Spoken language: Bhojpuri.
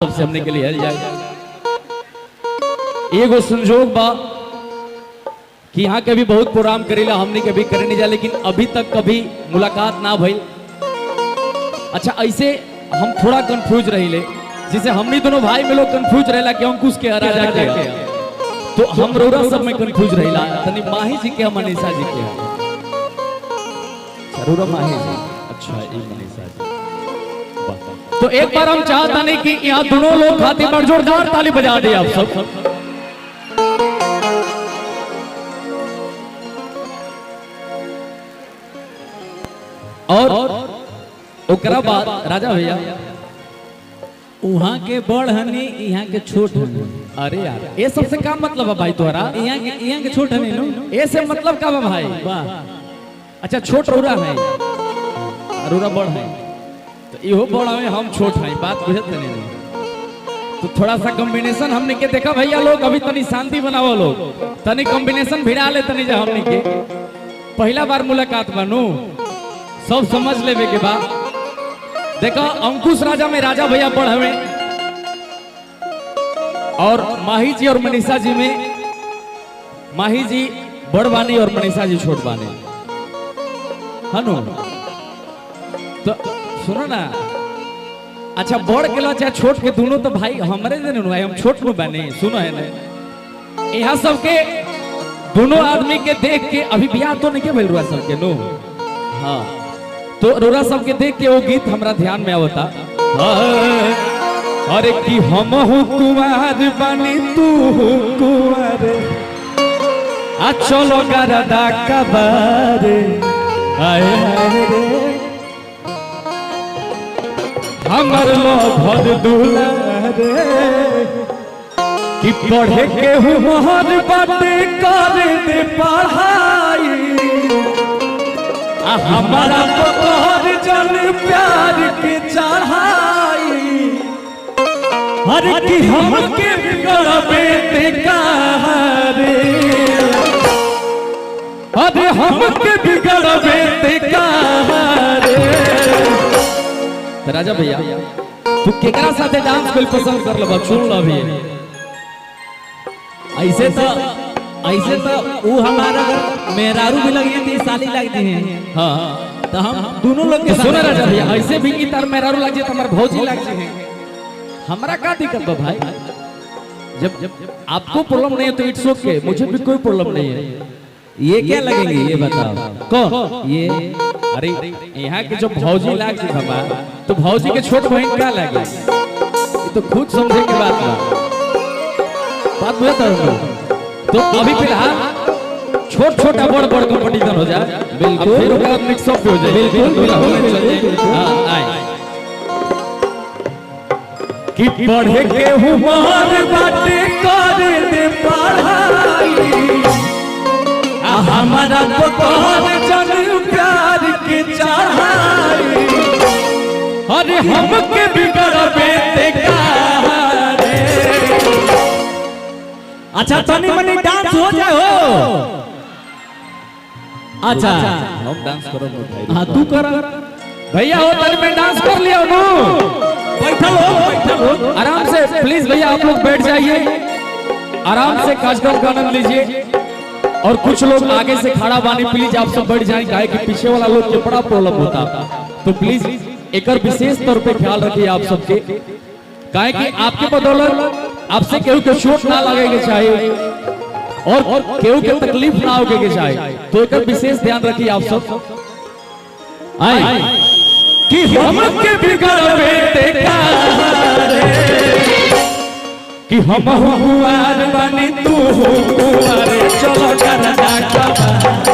सबसे हमने के लिए हल जाए। एगो संजोग बा कि यहाँ के भी बहुत प्रोग्राम करेला, हमने के भी करे नहीं जा, लेकिन अभी तक कभी मुलाकात ना भइल। अच्छा, ऐसे हम थोड़ा कंफ्यूज रहिले, जिसे हमनी दोनों भाई में लोग कंफ्यूज रहेला कि अंकुश के राजा के, तो हम रोरा सब में कंफ्यूज रहिला। तनी माही जी के, मनीषा जी के, रोरा माही जी, अच्छा ये मनीषा जी। तो एक बार हम चाहता नहीं कि यहाँ दोनों लोग खातिर पर जोरदार ताली बजा दे आप सब। और ओकरा बाद राजा भैया वहाँ के बड़ हनी, यहाँ के छोट हनी। अरे यार, ये सबसे क्या मतलब है भाई तुम्हारा? यहाँ के छोट हनी नो, ऐसे मतलब क्या है भाई? वाह, अच्छा, छोट रोरा है, रोरा बड़ है, तो इहो बड़ा में हम छोट हैं, बात बुझत नहीं। तो थोड़ा सा कॉम्बिनेशन हमने के देखा भैया लोग, अभी तनी शांति बनाओ लोग, तनी कॉम्बिनेशन भिड़ा ले तनी, जा हमने के पहला बार मुलाकात बनू, सब समझ लेवे के बाद। देखा, अंकुश राजा में राजा भैया बड़ हवे, और माही जी और मनीषा जी में माही जी बड़ बानी और मनीषा जी छोट बानी, हनु। तो सुनो ना, अच्छा बड़ के लो चाहे छोट के, दोनों तो भाई हमारे जने भाई, हम छोट में बने। सुनो है ना, यहाँ सबके दोनों आदमी के देख के, अभी ब्याह तो नहीं के भइल रुआ सबके नो, हाँ, तो रोरा सबके देख के वो गीत हमरा ध्यान में आवता। अरे कि हम कुमार बनी तू कुमार, आ चलो गरदा कबारे, आए रे हमर लो भर दुलारे, कि पढ़े के हुमर बाटे करे दे पढ़ाई, हमारा तोहर जन प्यार के चढ़ाई। हर की हमके बिगड़बे ते कारे, अरे हमके बिगड़बे ते कारे। राजा भैया, तू केकरा साथे डांस कोई पसंद कर लो, सुन लो अभी। ऐसे तो वो हमारा मेहरारू भी लगी थी, साली लगती है, हाँ, तो हम दोनों लोग के सुना राजा भैया, ऐसे भी की तार मेहरारू लग जाए तो हमारे भौजी लग जाए, हमारा क्या दिक्कत है भाई? जब आपको प्रॉब्लम नहीं है तो इट्स ओके, मुझे भी कोई प्रॉब्लम नहीं है। ये क्या लगेंगे ये बताओ? कौन ये अरे यहाँ के जो भौजी लाग जी बाबा, तो भौजी के छोट बहन क्या लगे, ये तो खुद समझे की बात बता। तो अभी फिलहाल छोट छोटा बड़ बड़ कंपटीशन हो जाए, बिल्कुल, फिर ओकरा मिक्स अप हो जाए, बिल्कुल हां आए कि पढ़े के हुमार बाटे करे दे पढ़ाई, हमारा तो तोहर जन प्यार के चढ़ाई, अरे हमके बिगड़बे ते कारे। अच्छा, तनी मनी डांस हो जाए हो। अच्छा, हम डांस करो भाई, हाँ तू कर भैया, हो तनी में डांस कर लिया नो, बैठल हो आराम से, प्लीज भैया आप लोग बैठ जाइए, आराम से कार्यक्रम का आनंद लीजिए। और कुछ लोग आगे से खड़ा बानी, प्लीज आप सब बैठ जाए, काहे कि पीछे वाला लोग के बड़ा प्रॉब्लम होता, तो प्लीज एक विशेष तौर पे ख्याल रखिए आप सबके, काहे कि आपके बदौलत आपसे केहू के चोट ना लगे के चाहिए और केहू के तकलीफ ना होके के चाहिए, तो एक विशेष ध्यान रखिए आप सब। आए कि हमके बिगड़बे ते कारे, कि हम हुआर बनी तू हुआरे, चलो गरदा कबारे,